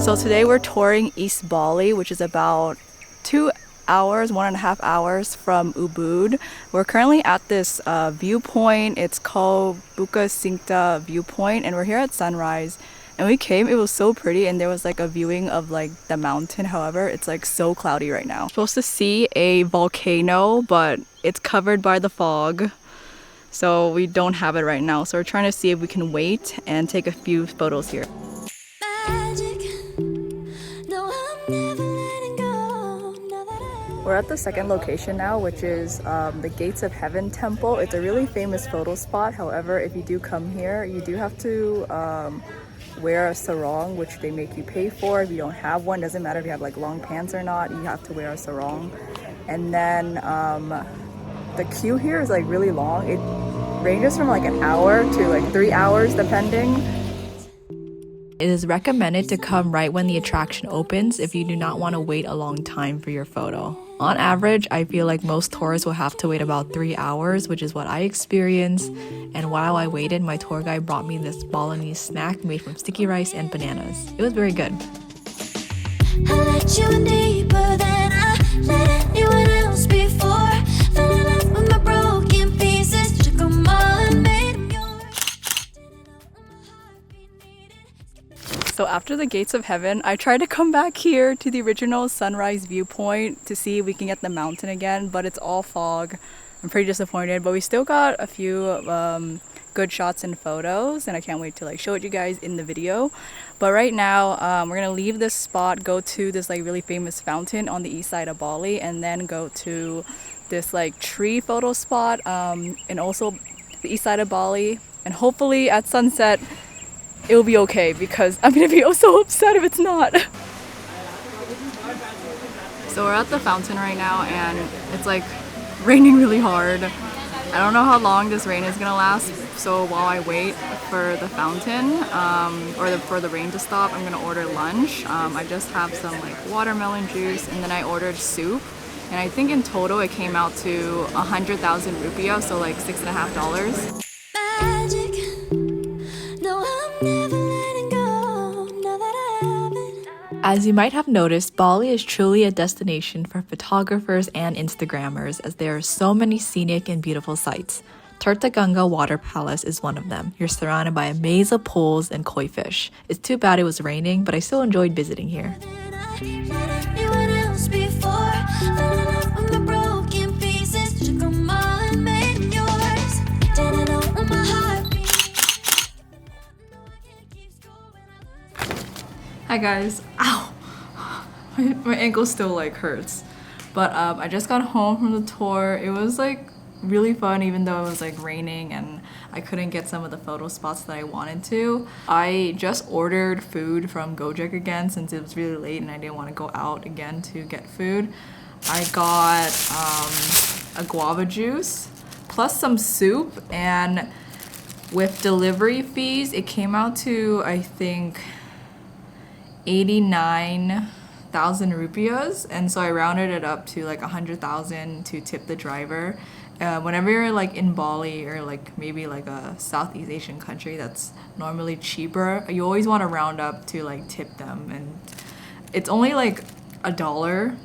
So today we're touring East Bali, which is about 2 hours, 1.5 hours from Ubud. We're currently at this viewpoint. It's called Bukit Cinta Viewpoint, and we're here at sunrise. And we came, it was so pretty, and there was like a viewing of like the mountain. However, it's like so cloudy right now. Supposed to see a volcano, but it's covered by the fog. So we don't have it right now. So we're trying to see if we can wait and take a few photos here. We're at the second location now, which is the Gates of Heaven Temple. It's a really famous photo spot. However, if you do come here, you do have to wear a sarong, which they make you pay for. If you don't have one, doesn't matter if you have like long pants or not, you have to wear a sarong. And then the queue here is like really long. It ranges from like an hour to like 3 hours depending. It is recommended to come right when the attraction opens if you do not want to wait a long time for your photo. On average, I feel like most tourists will have to wait about 3 hours, which is what I experienced. And while I waited, my tour guide brought me this Balinese snack made from sticky rice and bananas. It was very good. I let you in deeper than I let anyone else before. Fell in love with my broken pieces, took them all and made them yours. So after the Gates of Heaven, I tried to come back here to the original sunrise viewpoint to see if we can get the mountain again, but it's all fog. I'm pretty disappointed, but we still got a few good shots and photos, and I can't wait to like show it you guys in the video. But right now, we're gonna leave this spot, go to this like really famous fountain on the east side of Bali, and then go to this like tree photo spot, and also the east side of Bali, and hopefully at sunset it'll be okay, because I'm gonna be so upset if it's not. So we're at the fountain right now, and it's like raining really hard. I don't know how long this rain is gonna last, so while I wait for the fountain for the rain to stop, I'm gonna order lunch. I just have some like watermelon juice, and then I ordered soup, and I think in total it came out to 100,000 rupiah, so like $6.50. As you might have noticed, Bali is truly a destination for photographers and Instagrammers, as there are so many scenic and beautiful sights. Tirta Gangga Water Palace is one of them. You're surrounded by a maze of pools and koi fish. It's too bad it was raining, but I still enjoyed visiting here. Hi guys. Ow! My ankle still like hurts. But I just got home from the tour. It was like really fun, even though it was like raining and I couldn't get some of the photo spots that I wanted to. I just ordered food from Gojek again since it was really late and I didn't want to go out again to get food. I got a guava juice plus some soup, and with delivery fees it came out to I think 89,000 rupiahs, and so I rounded it up to like 100,000 to tip the driver. Whenever you're like in Bali or like maybe like a Southeast Asian country that's normally cheaper, you always want to round up to like tip them, and it's only like $1,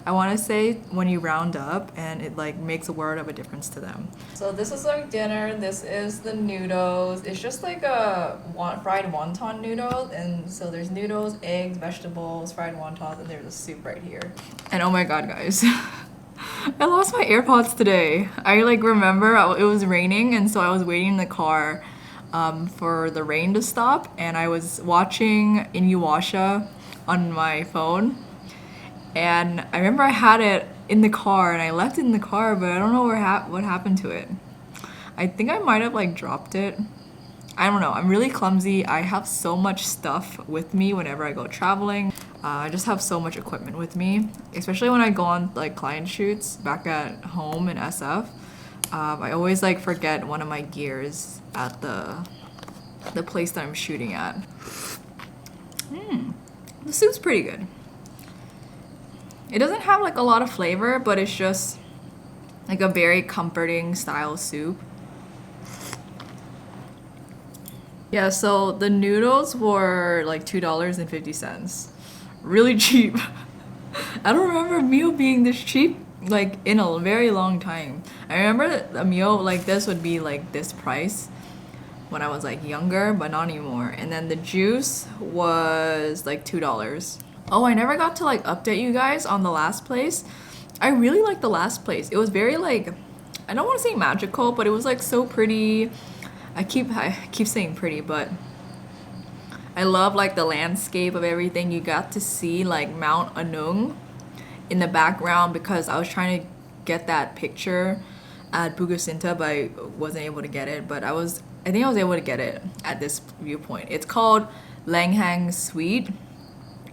I want to say, when you round up, and it like makes a world of a difference to them. So this is like dinner. This is the noodles. It's just like a fried wonton noodle, and so there's noodles, eggs, vegetables, fried wontons, and there's a soup right here. And oh my god guys, I lost my AirPods today. I like remember it was raining, and so I was waiting in the car for the rain to stop, and I was watching Inuyasha on my phone. And I remember I had it in the car, and I left it in the car, but I don't know what happened to it. I think I might have like dropped it. I don't know. I'm really clumsy. I have so much stuff with me whenever I go traveling. I just have so much equipment with me, especially when I go on like client shoots back at home in SF. I always like forget one of my gears at the place that I'm shooting at. The soup's pretty good. It doesn't have like a lot of flavor, but it's just like a very comforting style soup. Yeah, so the noodles were like $2.50. Really cheap. I don't remember a meal being this cheap like in a very long time. I remember that a meal like this would be like this price when I was like younger, but not anymore. And then the juice was like $2. Oh, I never got to like update you guys on the last place. I really liked the last place. It was very like, I don't want to say magical, but it was like so pretty. I keep saying pretty, but I love like the landscape of everything. You got to see like Mount Anung in the background because I was trying to get that picture at Bukit Cinta, but I wasn't able to get it. But I think I was able to get it at this viewpoint. It's called Lahangan Suite.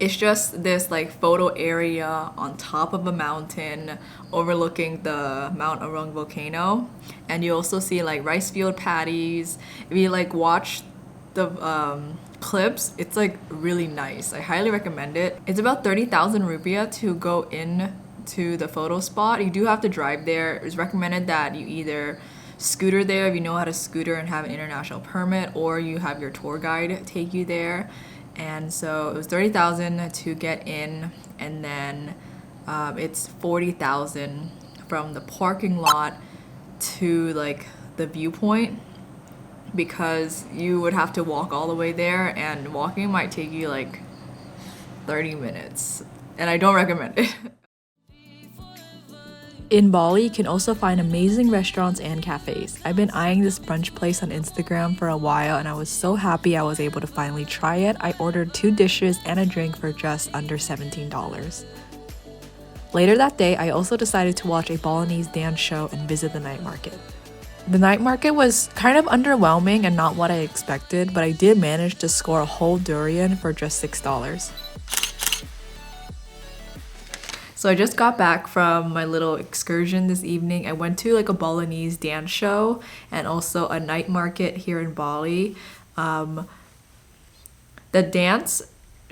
It's just this like photo area on top of a mountain overlooking the Mount Arung volcano, and you also see like rice field paddies. If you like watch the clips, it's like really nice. I highly recommend it. It's about 30,000 rupiah to go in to the photo spot. You do have to drive there. It's recommended that you either scooter there if you know how to scooter and have an international permit, or you have your tour guide take you there. And so it was 30,000 to get in, and then it's 40,000 from the parking lot to like the viewpoint, because you would have to walk all the way there, and walking might take you like 30 minutes, and I don't recommend it. In Bali, you can also find amazing restaurants and cafes. I've been eyeing this brunch place on Instagram for a while, and I was so happy I was able to finally try it. I ordered 2 dishes and a drink for just under $17. Later that day, I also decided to watch a Balinese dance show and visit the night market. The night market was kind of underwhelming and not what I expected, but I did manage to score a whole durian for just $6. So I just got back from my little excursion this evening. I went to like a Balinese dance show and also a night market here in Bali. The dance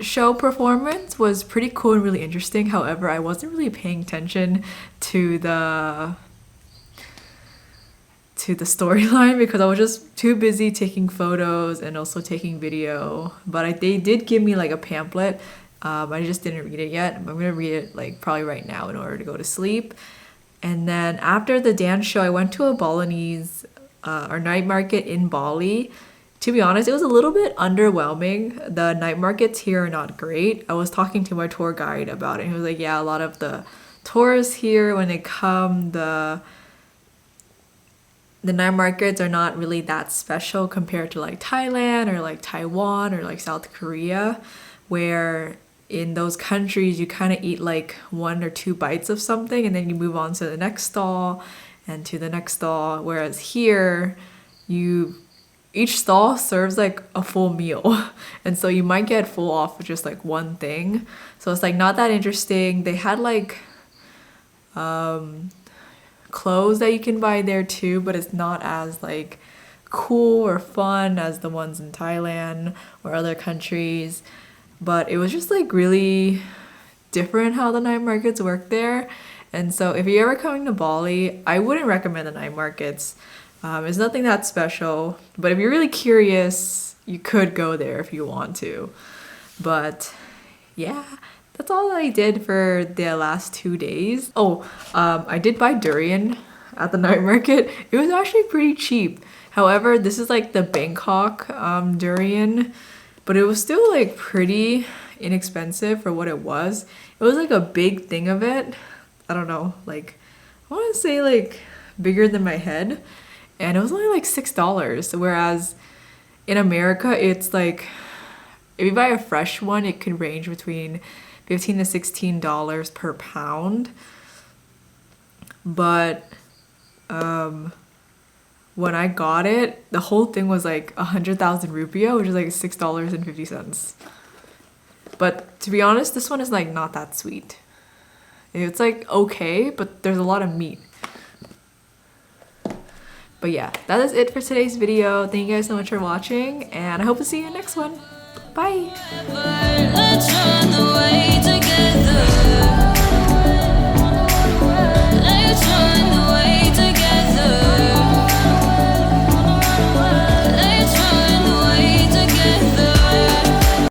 show performance was pretty cool and really interesting. However, I wasn't really paying attention to the storyline because I was just too busy taking photos and also taking video. But they did give me like a pamphlet. I just didn't read it yet. I'm gonna read it like probably right now in order to go to sleep. And then after the dance show, I went to a Balinese or night market in Bali. To be honest, it was a little bit underwhelming. The night markets here are not great. I was talking to my tour guide about it. He was like, yeah, a lot of the tourists here, when they come, the night markets are not really that special compared to like Thailand or like Taiwan or like South Korea, where in those countries you kind of eat like 1 or 2 bites of something and then you move on to the next stall and to the next stall, whereas here each stall serves like a full meal and so you might get full off with just like one thing, so it's like not that interesting. They had like clothes that you can buy there too, but it's not as like cool or fun as the ones in Thailand or other countries. But it was just like really different how the night markets work there. And so if you're ever coming to Bali, I wouldn't recommend the night markets. It's nothing that special, but if you're really curious, you could go there if you want to. But yeah, that's all I did for the last 2 days. I did buy durian at the night market. It was actually pretty cheap. However, this is like the Bangkok durian, but it was still like pretty inexpensive for what it was. It was like a big thing of it. I don't know, like I want to say like bigger than my head, and it was only like $6. Whereas in America, it's like if you buy a fresh one, it could range between $15 to $16 per pound. But when I got it, the whole thing was like 100,000 rupiah, which is like $6.50. But to be honest, this one is like not that sweet. It's like okay, but there's a lot of meat. But yeah, that is it for today's video. Thank you guys so much for watching, and I hope to see you in the next one. Bye!